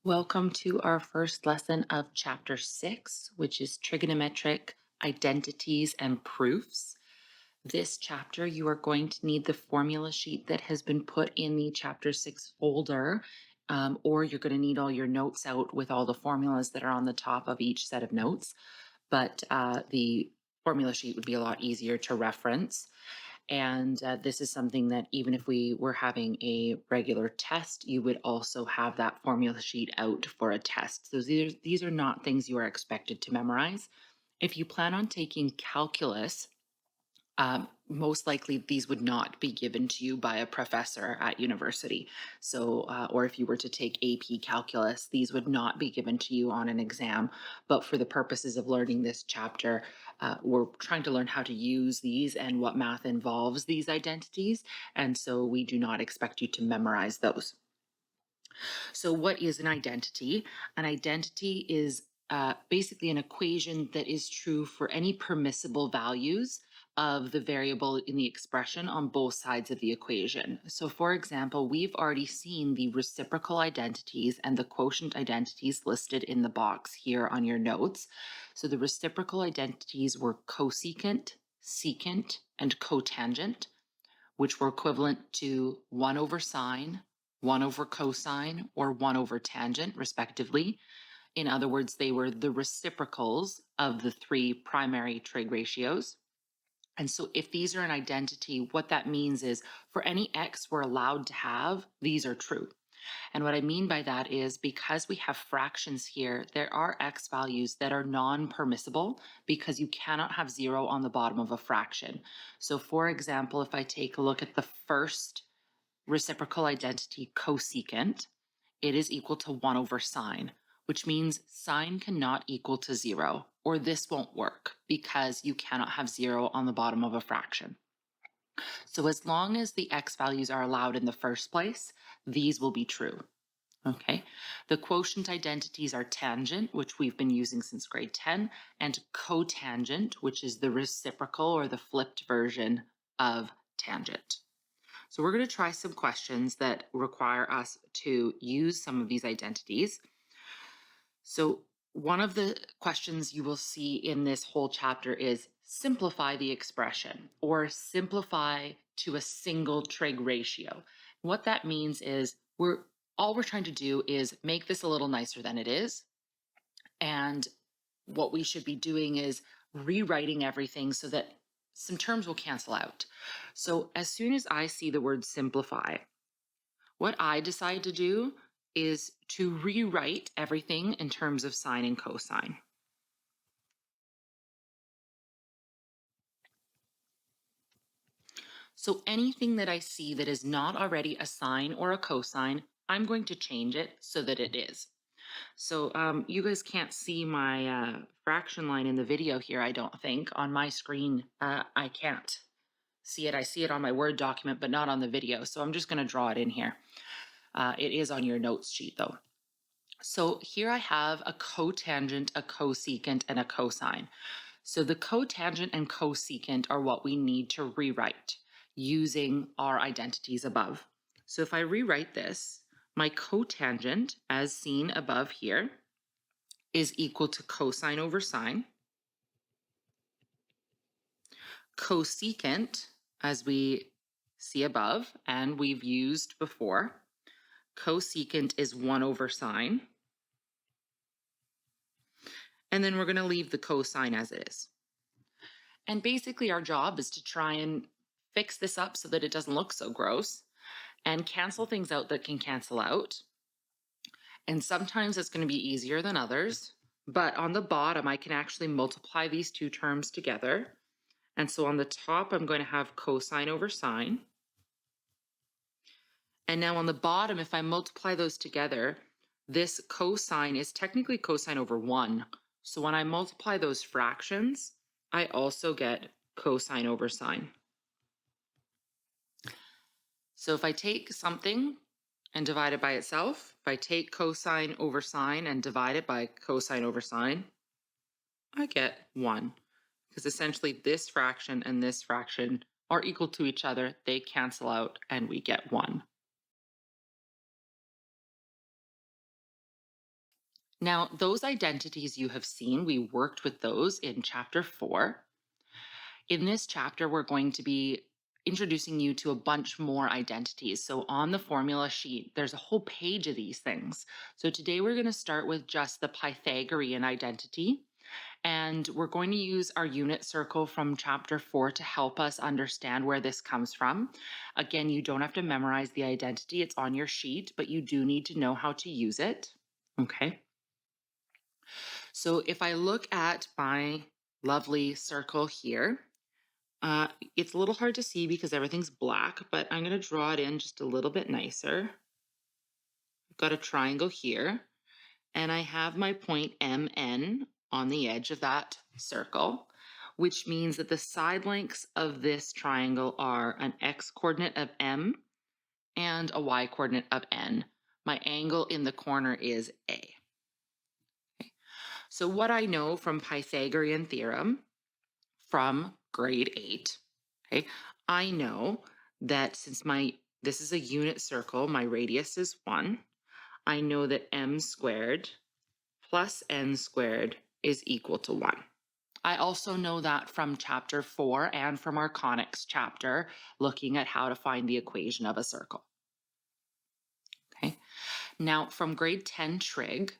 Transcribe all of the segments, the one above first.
Welcome to our first lesson of Chapter 6, which is Trigonometric Identities and Proofs. This chapter, you are going to need the formula sheet that has been put in the Chapter 6 folder, or you're going to need all your notes out with all the formulas that are on the top of each set of notes. But the formula sheet would be a lot easier to reference. And this is something that even if we were having a regular test, you would also have that formula sheet out for a test. So these are not things you are expected to memorize. If you plan on taking calculus, most likely these would not be given to you by a professor at university. So, or if you were to take AP calculus, these would not be given to you on an exam. But for the purposes of learning this chapter, we're trying to learn how to use these and what math involves these identities. And so we do not expect you to memorize those. So, what is an identity? An identity is basically an equation that is true for any permissible values of the variable in the expression on both sides of the equation. So, for example, we've already seen the reciprocal identities and the quotient identities listed in the box here on your notes. So, the reciprocal identities were cosecant, secant, and cotangent, which were equivalent to 1 over sine, 1 over cosine, or 1 over tangent, respectively. In other words, they were the reciprocals of the three primary trig ratios. And so if these are an identity, what that means is for any x we're allowed to have, these are true. And what I mean by that is because we have fractions here, there are x values that are non-permissible because you cannot have 0 on the bottom of a fraction. So for example, if I take a look at the first reciprocal identity, cosecant, it is equal to 1 over sine, which means sine cannot equal to 0, or this won't work because you cannot have 0 on the bottom of a fraction. So as long as the x values are allowed in the first place, these will be true. Okay, the quotient identities are tangent, which we've been using since grade 10, and cotangent, which is the reciprocal or the flipped version of tangent. So we're going to try some questions that require us to use some of these identities. So one of the questions you will see in this whole chapter is simplify the expression or simplify to a single trig ratio. What that means is all we're trying to do is make this a little nicer than it is. And what we should be doing is rewriting everything so that some terms will cancel out. So as soon as I see the word simplify, what I decide to do is to rewrite everything in terms of sine and cosine. So anything that I see that is not already a sine or a cosine, I'm going to change it so that it is. So you guys can't see my fraction line in the video here, I don't think. On my screen, I can't see it. I see it on my Word document, but not on the video. So I'm just going to draw it in here. It is on your notes sheet, though. So here I have a cotangent, a cosecant, and a cosine. So the cotangent and cosecant are what we need to rewrite using our identities above. So if I rewrite this, my cotangent, as seen above here, is equal to cosine over sine. Cosecant, as we see above and we've used before, cosecant is 1 over sine. And then we're going to leave the cosine as it is. And basically our job is to try and fix this up so that it doesn't look so gross and cancel things out that can cancel out. And sometimes it's going to be easier than others. But on the bottom, I can actually multiply these two terms together. And so on the top, I'm going to have cosine over sine. And now on the bottom, if I multiply those together, this cosine is technically cosine over 1. So when I multiply those fractions, I also get cosine over sine. So if I take something and divide it by itself, if I take cosine over sine and divide it by cosine over sine, I get 1. Because essentially this fraction and this fraction are equal to each other. They cancel out and we get 1. Now, those identities you have seen, we worked with those in chapter 4. In this chapter, we're going to be introducing you to a bunch more identities. So on the formula sheet, there's a whole page of these things. So today we're going to start with just the Pythagorean identity. And we're going to use our unit circle from chapter 4 to help us understand where this comes from. Again, you don't have to memorize the identity, it's on your sheet, but you do need to know how to use it. Okay. So if I look at my lovely circle here, it's a little hard to see because everything's black, but I'm going to draw it in just a little bit nicer. I've got a triangle here, and I have my point MN on the edge of that circle, which means that the side lengths of this triangle are an x coordinate of M and a y coordinate of N. My angle in the corner is A. Okay. So what I know from Pythagorean theorem from grade 8, okay, I know that since this is a unit circle, my radius is 1, I know that m squared plus n squared is equal to 1. I also know that from chapter 4 and from our conics chapter, looking at how to find the equation of a circle. Okay. Now, from grade 10 trig,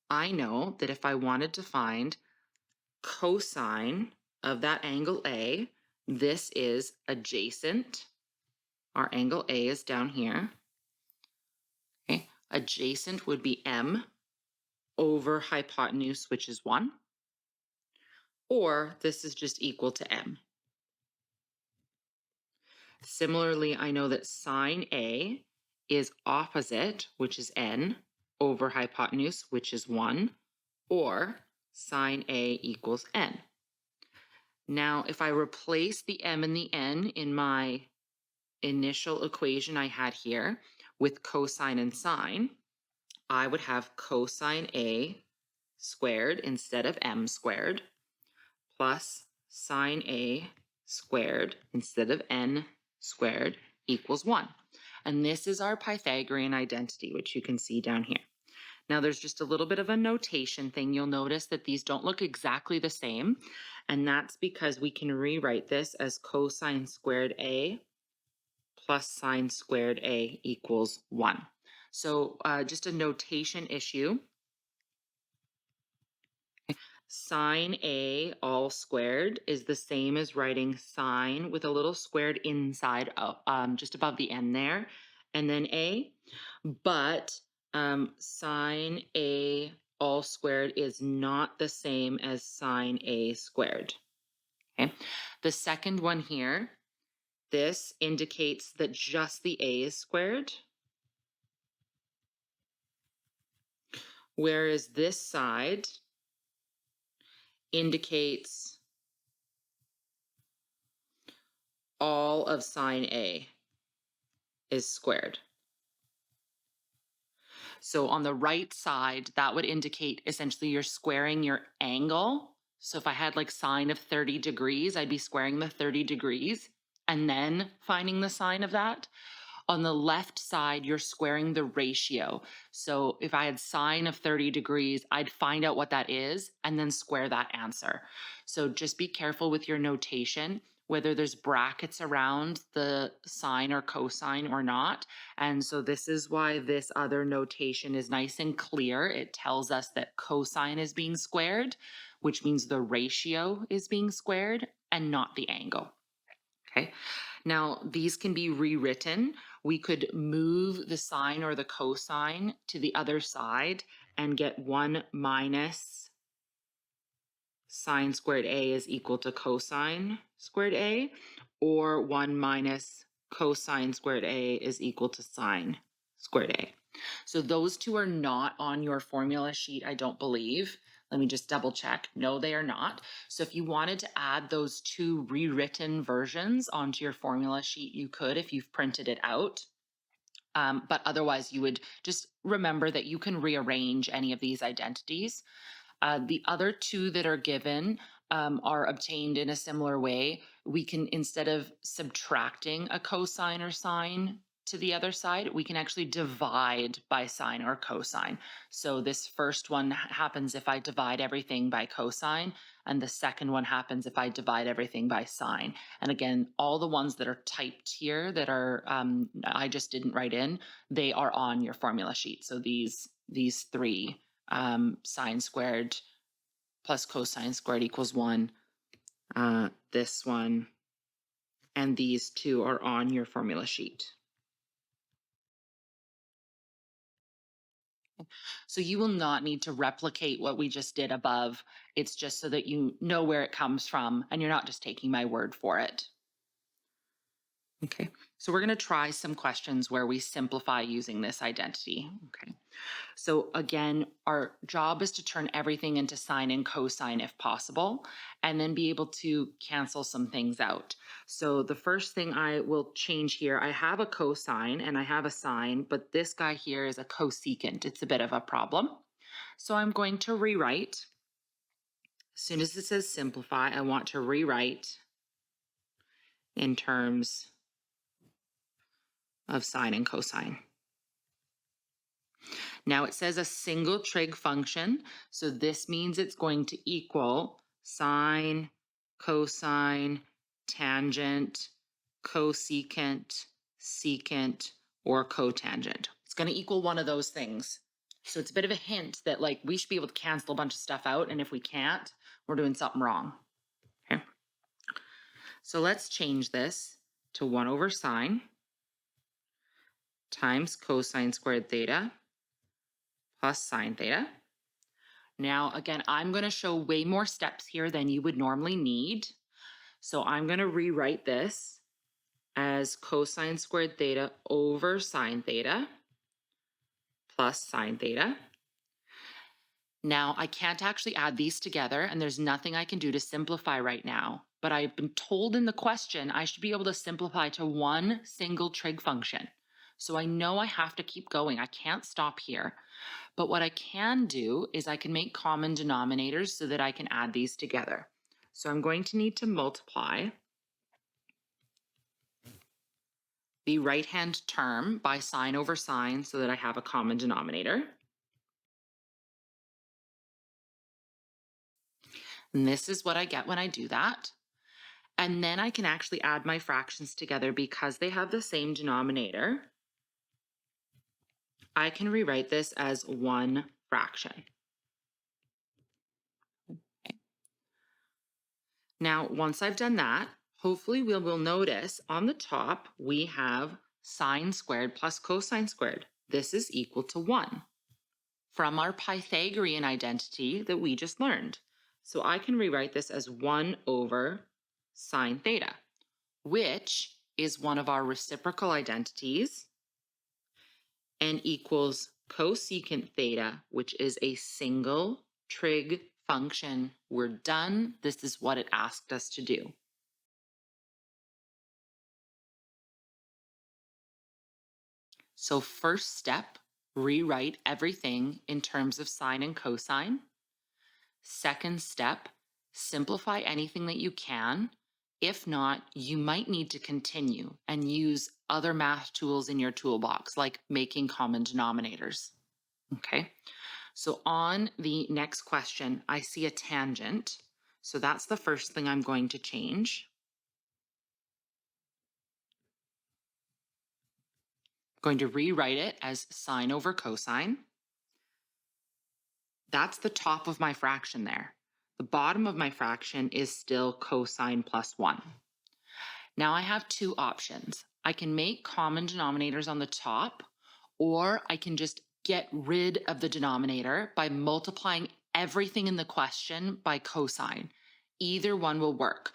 I know that if I wanted to find cosine of that angle A, this is adjacent. Our angle A is down here. Okay. Adjacent would be m over hypotenuse, which is 1. Or this is just equal to m. Similarly, I know that sine A is opposite, which is n, over hypotenuse, which is 1, or sine A equals n. Now, if I replace the m and the n in my initial equation I had here with cosine and sine, I would have cosine A squared instead of m squared plus sine A squared instead of n squared equals 1. And this is our Pythagorean identity, which you can see down here. Now there's just a little bit of a notation thing. You'll notice that these don't look exactly the same, and that's because we can rewrite this as cosine squared A plus sine squared A equals 1. So just a notation issue. Sine A all squared is the same as writing sine with a little squared inside, just above the n there, and then A. But sine A all squared is not the same as sine A squared. Okay. The second one here, this indicates that just the A is squared, whereas this side indicates all of sine A is squared. So on the right side, that would indicate essentially you're squaring your angle. So if I had like sine of 30 degrees, I'd be squaring the 30 degrees and then finding the sine of that. On the left side, you're squaring the ratio. So if I had sine of 30 degrees, I'd find out what that is and then square that answer. So just be careful with your notation, whether there's brackets around the sine or cosine or not. And so this is why this other notation is nice and clear. It tells us that cosine is being squared, which means the ratio is being squared and not the angle. Okay. Now, these can be rewritten. We could move the sine or the cosine to the other side and get 1 minus sine squared A is equal to cosine squared A, or 1 minus cosine squared A is equal to sine squared A. So those two are not on your formula sheet, I don't believe. Let me just double check. No, they are not. So if you wanted to add those two rewritten versions onto your formula sheet, you could if you've printed it out. But otherwise, you would just remember that you can rearrange any of these identities. The other two that are given are obtained in a similar way. We can, instead of subtracting a cosine or sine to the other side, we can actually divide by sine or cosine. So this first one happens if I divide everything by cosine, and the second one happens if I divide everything by sine. And again, all the ones that are typed here that are I just didn't write in, they are on your formula sheet. So these three, sine squared plus cosine squared equals 1, this one, and these two are on your formula sheet. So you will not need to replicate what we just did above. It's just so that you know where it comes from and you're not just taking my word for it. Okay, so we're going to try some questions where we simplify using this identity. Okay, so again, our job is to turn everything into sine and cosine if possible, and then be able to cancel some things out. So the first thing I will change here, I have a cosine and I have a sine, but this guy here is a cosecant. It's a bit of a problem. So I'm going to rewrite. As soon as it says simplify, I want to rewrite in terms of sine and cosine. Now it says a single trig function, so this means it's going to equal sine, cosine, tangent, cosecant, secant, or cotangent. It's going to equal one of those things. So it's a bit of a hint that like we should be able to cancel a bunch of stuff out, and if we can't, we're doing something wrong. Okay. So let's change this to 1 over sine times cosine squared theta plus sine theta. Now, again, I'm going to show way more steps here than you would normally need. So I'm going to rewrite this as cosine squared theta over sine theta plus sine theta. Now, I can't actually add these together, and there's nothing I can do to simplify right now. But I've been told in the question I should be able to simplify to one single trig function. So I know I have to keep going. I can't stop here. But what I can do is I can make common denominators so that I can add these together. So I'm going to need to multiply the right-hand term by sine over sine so that I have a common denominator. And this is what I get when I do that. And then I can actually add my fractions together because they have the same denominator. I can rewrite this as one fraction. Okay. Now, once I've done that, hopefully we will notice on the top we have sine squared plus cosine squared. This is equal to 1 from our Pythagorean identity that we just learned. So I can rewrite this as 1 over sine theta, which is one of our reciprocal identities, and equals cosecant theta, which is a single trig function. We're done. This is what it asked us to do. So first step, rewrite everything in terms of sine and cosine. Second step, simplify anything that you can. If not, you might need to continue and use other math tools in your toolbox, like making common denominators. Okay, so on the next question, I see a tangent. So that's the first thing I'm going to change. I'm going to rewrite it as sine over cosine. That's the top of my fraction there. The bottom of my fraction is still cosine plus 1. Now I have two options. I can make common denominators on the top, or I can just get rid of the denominator by multiplying everything in the question by cosine. Either one will work.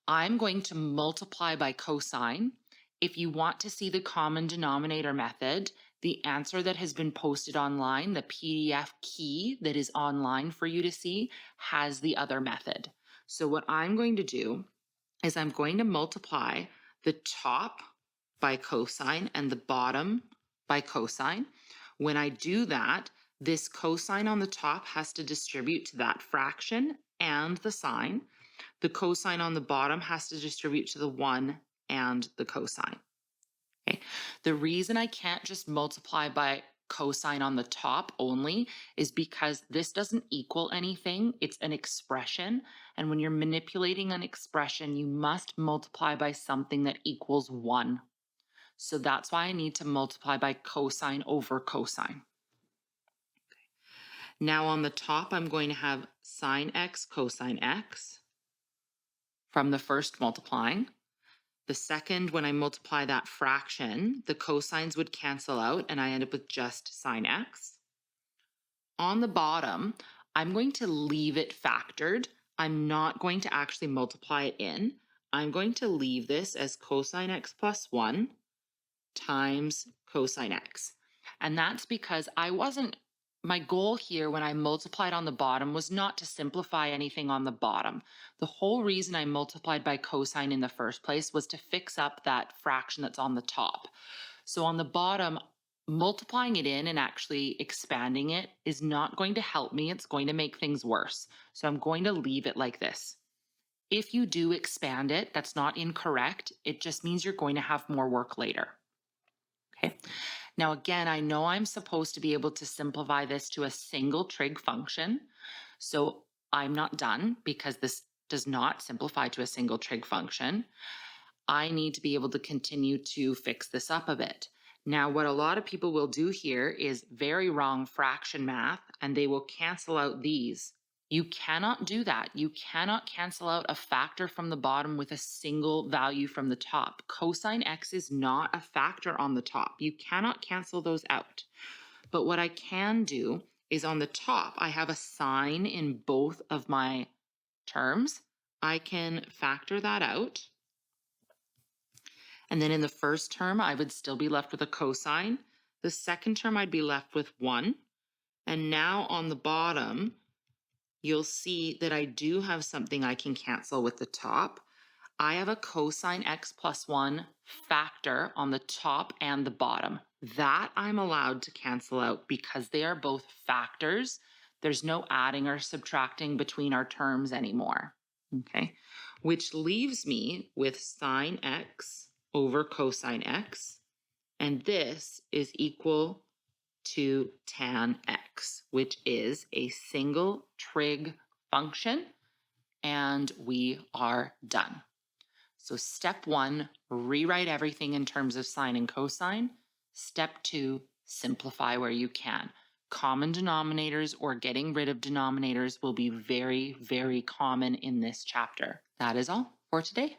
I'm going to multiply by cosine. If you want to see the common denominator method, the answer that has been posted online, the PDF key that is online for you to see, has the other method. So what I'm going to do is I'm going to multiply the top by cosine and the bottom by cosine. When I do that, this cosine on the top has to distribute to that fraction and the sine. The cosine on the bottom has to distribute to the 1 and the cosine. Okay. The reason I can't just multiply by cosine on the top only is because this doesn't equal anything. It's an expression. And when you're manipulating an expression, you must multiply by something that equals 1. So that's why I need to multiply by cosine over cosine. Now on the top, I'm going to have sine x cosine x from the first multiplying. The second, when I multiply that fraction, the cosines would cancel out and I end up with just sine x. On the bottom, I'm going to leave it factored. I'm not going to actually multiply it in. I'm going to leave this as cosine x plus 1 times cosine x. And that's because my goal here when I multiplied on the bottom was not to simplify anything on the bottom. The whole reason I multiplied by cosine in the first place was to fix up that fraction that's on the top. So on the bottom, multiplying it in and actually expanding it is not going to help me. It's going to make things worse. So I'm going to leave it like this. If you do expand it, that's not incorrect. It just means you're going to have more work later. Okay. Now, again, I know I'm supposed to be able to simplify this to a single trig function. So I'm not done because this does not simplify to a single trig function. I need to be able to continue to fix this up a bit. Now, what a lot of people will do here is very wrong fraction math, and they will cancel out these. You cannot do that. You cannot cancel out a factor from the bottom with a single value from the top. Cosine x is not a factor on the top. You cannot cancel those out. But what I can do is on the top, I have a sign in both of my terms. I can factor that out. And then in the first term, I would still be left with a cosine. The second term, I'd be left with 1. And now on the bottom, you'll see that I do have something I can cancel with the top. I have a cosine x plus 1 factor on the top and the bottom. That I'm allowed to cancel out because they are both factors. There's no adding or subtracting between our terms anymore. Okay, which leaves me with sine x over cosine x, and this is equal to tan x, which is a single trig function, and we are done. So step 1, rewrite everything in terms of sine and cosine. Step 2, simplify where you can. Common denominators or getting rid of denominators will be very, very common in this chapter. That is all for today.